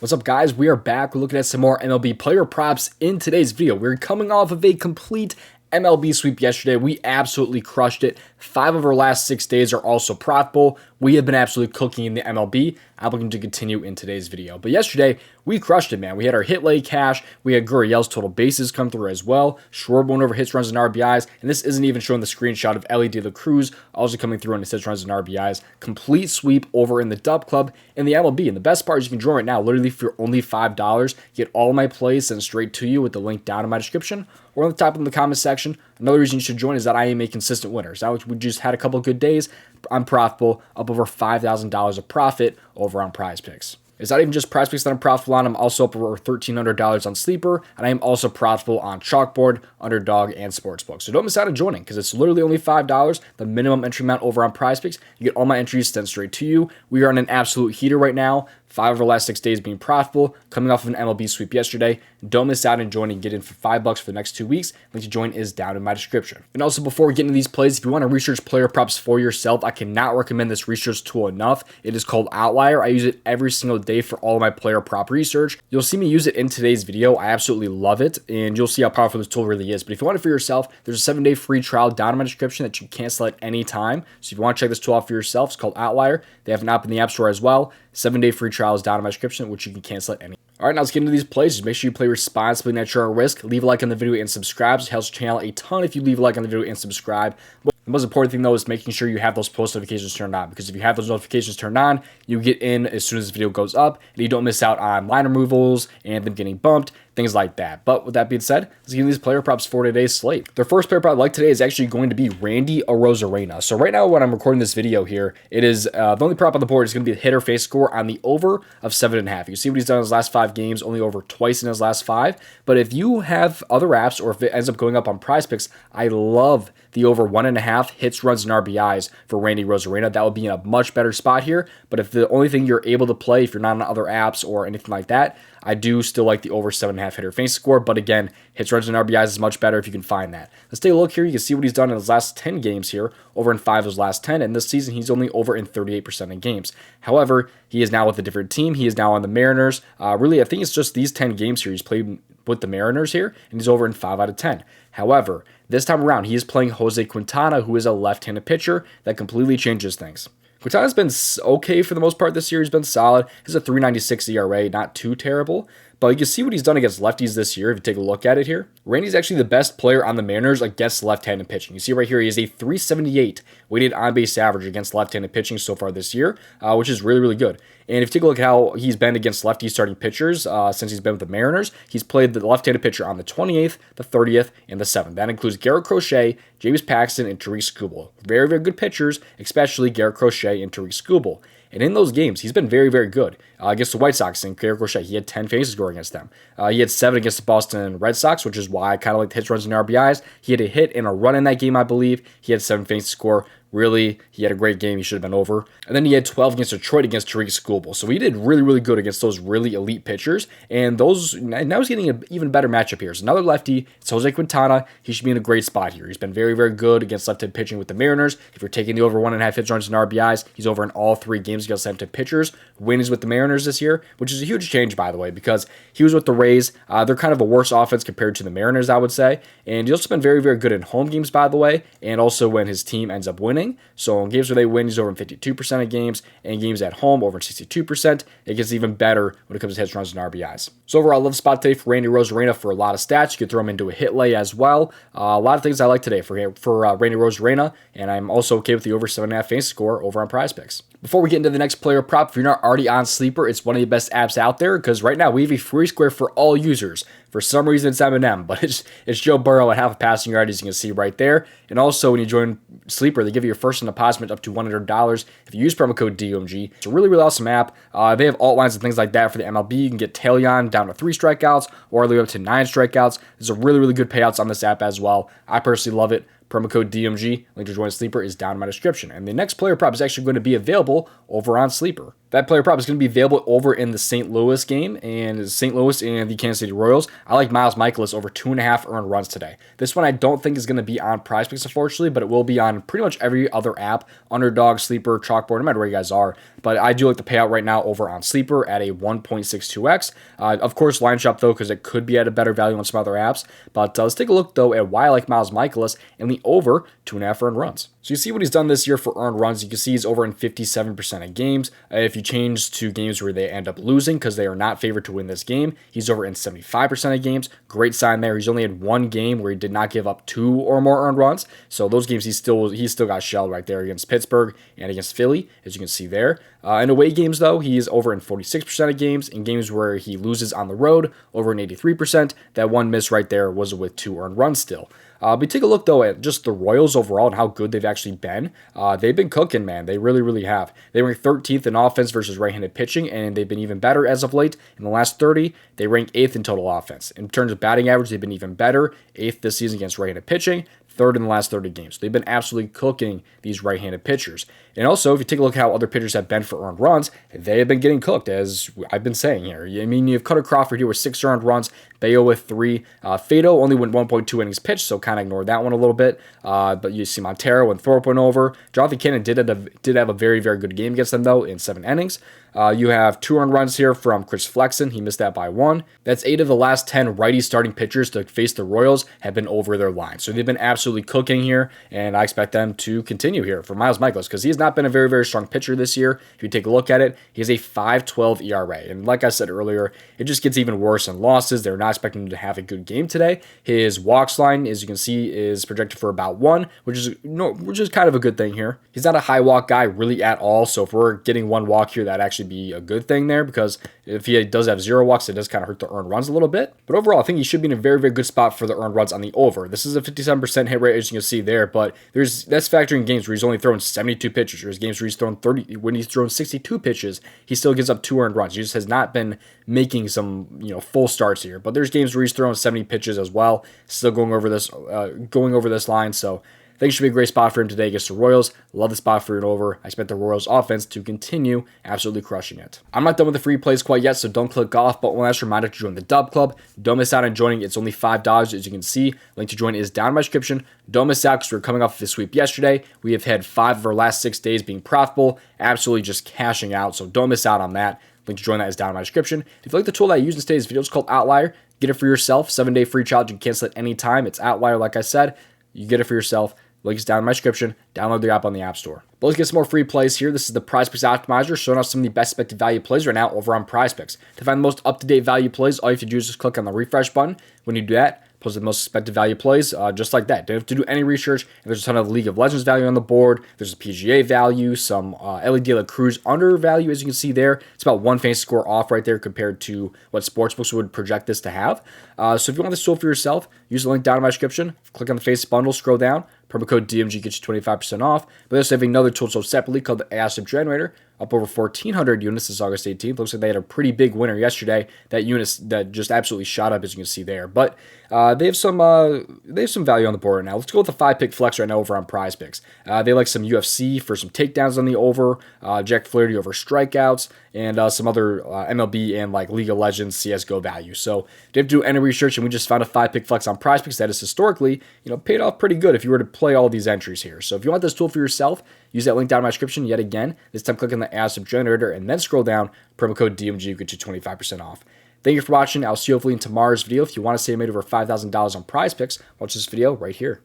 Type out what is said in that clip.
What's up, guys? We are back. We're looking at some more MLB player props in today's video. We're coming off of a complete MLB sweep yesterday. We absolutely crushed it. 5 of our last 6 days are also profitable. We have been absolutely cooking in the MLB. I'm looking to continue in today's video. But yesterday, we crushed it, man. We had our hit lay cash. We had Gurriel's total bases come through as well. Schwarber went over hits, runs, and RBIs. And this isn't even showing the screenshot of Ellie De La Cruz also coming through on his hits, runs, and RBIs. Complete sweep over in the DubClub in the MLB. And the best part is you can join right now. Literally for only $5, get all my plays sent straight to you with the link down in my description or on the top in the comment section. Another reason you should join is that I am a consistent winner. So we just had a couple good days. I'm profitable, up over $5,000 of profit over on Prizepicks. It's not even just Prizepicks that I'm profitable on. I'm also up over $1,300 on Sleeper, and I am also profitable on Chalkboard, Underdog, and Sportsbook. So don't miss out on joining because it's literally only $5, the minimum entry amount over on Prizepicks. You get all my entries sent straight to you. We are on an absolute heater right now. 5 of our last 6 days being profitable, coming off of an MLB sweep yesterday. Don't miss out on joining. Get in for $5 for the next 2 weeks. Link to join is down in my description. And also, before we get into these plays, if you want to research player props for yourself, I cannot recommend this research tool enough. It is called Outlier. I use it every single day for all of my player prop research. You'll see me use it in today's video. I absolutely love it, and you'll see how powerful this tool really is. But if you want it for yourself, there's a 7-day free trial down in my description that you can cancel at any time. So if you want to check this tool out for yourself, it's called Outlier. They have an app in the App Store as well. 7-day free trial is down in my description, which you can cancel at any. All right, now let's get into these plays. Just make sure you play responsibly and at your own risk. Leave a like on the video and subscribe. It helps the channel a ton if you leave a like on the video and subscribe. But the most important thing, though, is making sure you have those post notifications turned on, because if you have those notifications turned on, you get in as soon as this video goes up, and you don't miss out on line removals and them getting bumped, things like that. But with that being said, let's get into these player props for today's slate. The first player prop I like today is actually going to be Randy Arozarena. So right now, when I'm recording this video here, it is the only prop on the board is going to be the hitter face score on the over of 7.5. You see what he's done in his last 5 games, only over twice in his last 5. But if you have other apps, or if it ends up going up on Prizepicks, I love the over 1.5 hits, runs, and RBIs for Randy Arozarena. That would be in a much better spot here. But if the only thing you're able to play, if you're not on other apps or anything like that, I do still like the over 7.5 hitter face score. But again, hits, runs, and RBIs is much better if you can find that. Let's take a look here. You can see what he's done in his last 10 games here, over in 5 of his last 10. And this season, he's only over in 38% of games. However, he is now with a different team. He is now on the Mariners. Really, I think it's just these 10 games here he's played with the Mariners here, and he's over in 5 out of 10. However, this time around, he is playing Jose Quintana, who is a left-handed pitcher. That completely changes things. Quintana's been okay for the most part this year. He's been solid. He's a 3.96 ERA, not too terrible. But you can see what he's done against lefties this year if you take a look at it here. Randy's actually the best player on the Mariners against left-handed pitching. You see right here, he has a 378 weighted on-base average against left-handed pitching so far this year, which is really, really good. And if you take a look at how he's been against lefty starting pitchers since he's been with the Mariners, he's played the left-handed pitcher on the 28th, the 30th, and the 7th. That includes Garrett Crochet, James Paxton, and Tariq Skubal. Very, very good pitchers, especially Garrett Crochet and Tariq Skubal. And in those games, he's been very, very good. Against the White Sox and Garrett Crochet, he had 10 fantasy score against them. He had 7 against the Boston Red Sox, which is why I kind of like the hits, runs, and RBIs. He had a hit and a run in that game, I believe. He had 7 fantasy score. Really, he had a great game. He should have been over. And then he had 12 against Detroit against Tariq Skubal. So he did really, really good against those really elite pitchers. And now he's getting an even better matchup here. So another lefty, it's Jose Quintana. He should be in a great spot here. He's been very, very good against left-handed pitching with the Mariners. If you're taking the over 1.5 hits, runs, and RBIs, he's over in all 3 games against left-handed pitchers. Wins with the Mariners this year, which is a huge change, by the way, because he was with the Rays. They're kind of a worse offense compared to the Mariners, I would say. And he's also been very, very good in home games, by the way, and also when his team ends up winning. So in games where they win, he's over in 52% of games, and games at home, over in 62%. It gets even better when it comes to hits, runs, and RBIs. So overall, I love the spot today for Randy Arozarena for a lot of stats. You could throw him into a hit lay as well. A lot of things I like today for Randy Arozarena, and I'm also okay with the over 7.5 fantasy score over on Prizepicks. Before we get into the next player prop, if you're not already on Sleeper, it's one of the best apps out there because right now we have a free square for all users. For some reason, it's Eminem, but it's Joe Burrow at half a passing yard, as you can see right there. And also, when you join Sleeper, they give you your first deposit up to $100 if you use promo code DOMG. It's a really, really awesome app. They have alt lines and things like that for the MLB. You can get Taillon down to 3 strikeouts or all the way up to 9 strikeouts. There's a really, really good payouts on this app as well. I personally love it. Promo code DMG, link to join Sleeper is down in my description. And the next player prop is actually going to be available over on Sleeper. That player prop is going to be available over in the St. Louis game, and St. Louis and the Kansas City Royals. I like Miles Michaelis over 2.5 earned runs today. This one I don't think is going to be on Prizepicks, unfortunately, but it will be on pretty much every other app, Underdog, Sleeper, Chalkboard, no matter where you guys are. But I do like the payout right now over on Sleeper at a 1.62x. Of course, line shop though, because it could be at a better value on some other apps. But let's take a look though at why I like Miles Michaelis and the over 2.5 earned runs. So you see what he's done this year for earned runs. You can see he's over in 57% of games. If you change to games where they end up losing because they are not favored to win this game, he's over in 75% of games. Great sign there. He's only had one game where he did not give up 2 or more earned runs. So those games he still got shelled right there against Pittsburgh and against Philly, as you can see there. In away games though, he's over in 46% of games. In games where he loses on the road, over in 83%. That one miss right there was with 2 earned runs still. But take a look, though, at just the Royals overall and how good they've actually been. They've been cooking, man. They really, really have. They rank 13th in offense versus right-handed pitching, and they've been even better as of late. In the last 30, they rank 8th in total offense. In terms of batting average, they've been even better. 8th this season against right-handed pitching. 3rd in the last 30 games. They've been absolutely cooking these right-handed pitchers. And also, if you take a look at how other pitchers have been for earned runs, they have been getting cooked, as I've been saying here. I mean, you have Cutter Crawford here with 6 earned runs, Bayo with 3. Fado only went 1.2 innings pitched, so kind of ignore that one a little bit. But you see Montero and Thorpe went over. Jonathan Cannon did have a very, very good game against them, though, in 7 innings. You have 2 earned runs here from Chris Flexen. He missed that by 1. That's 8 of the last 10 righty starting pitchers to face the Royals have been over their line. So they've been absolutely cooking here, and I expect them to continue here for Miles Michaelis because he has not been a very, very strong pitcher this year. If you take a look at it, he has a 5.12 ERA. And like I said earlier, it just gets even worse in losses. They're not expecting him to have a good game today. His walks line, as you can see, is projected for about 1, which is kind of a good thing here. He's not a high walk guy really at all. So if we're getting 1 walk here, that'd actually be a good thing there because if he does have 0 walks, it does kind of hurt the earned runs a little bit. But overall, I think he should be in a very, very good spot for the earned runs on the over. This is a 57% hit rate, as you can see there, but that's factoring games where he's only thrown 72 pitches, or his games where he's thrown 30. When he's thrown 62 pitches, he still gives up 2 earned runs. He just has not been making some full starts here. But there's games where he's throwing 70 pitches as well, still going over this line. So I think it should be a great spot for him today against the Royals. Love the spot for it over. I expect the Royals offense to continue absolutely crushing it. I'm not done with the free plays quite yet, so don't click off, but one last reminder to join the DubClub. Don't miss out on joining. It's only $5, as you can see. Link to join is down in my description. Don't miss out because we're coming off the sweep yesterday. We have had 5 of our last 6 days being profitable, absolutely just cashing out, so don't miss out on that. Link to join that is down in my description. If you like the tool that I use in today's video, it's called Outlier. Get it for yourself. 7-day free trial. You can cancel it anytime. It's Outlier, like I said. You get it for yourself. Link is down in my description. Download the app on the App Store. But let's get some more free plays here. This is the Prizepicks Optimizer showing us some of the best expected value plays right now over on Prizepicks. To find the most up-to-date value plays, all you have to do is just click on the refresh button. When you do that, post the most expected value plays just like that. Don't have to do any research. There's a ton of League of Legends value on the board. There's a PGA value, some LED La Cruz under value, as you can see there. It's about 1 fantasy score off right there compared to what sportsbooks would project this to have. So if you want this tool for yourself, use the link down in my description. Click on the face bundle, scroll down. Promo code DMG gets you 25% off. But they also have another tool sold separately called the AI Sub Generator, up over 1,400 units this August 18th. Looks like they had a pretty big winner yesterday. That unit that just absolutely shot up, as you can see there. But they have some value on the board right now. Let's go with the 5-pick flex right now over on Prizepicks. They like some UFC for some takedowns on the over, Jack Flaherty over strikeouts, and some other MLB and like League of Legends CSGO value. So didn't do any research, and we just found a 5-pick flex on Prizepicks that has historically, paid off pretty good if you were to play all these entries here. So if you want this tool for yourself, use that link down in my description yet again. This time click on the AI Sub Generator and then scroll down. Promo code DMG gets you 25% off. Thank you for watching. I'll see you hopefully in tomorrow's video. If you want to save made over $5,000 on Prizepicks, watch this video right here.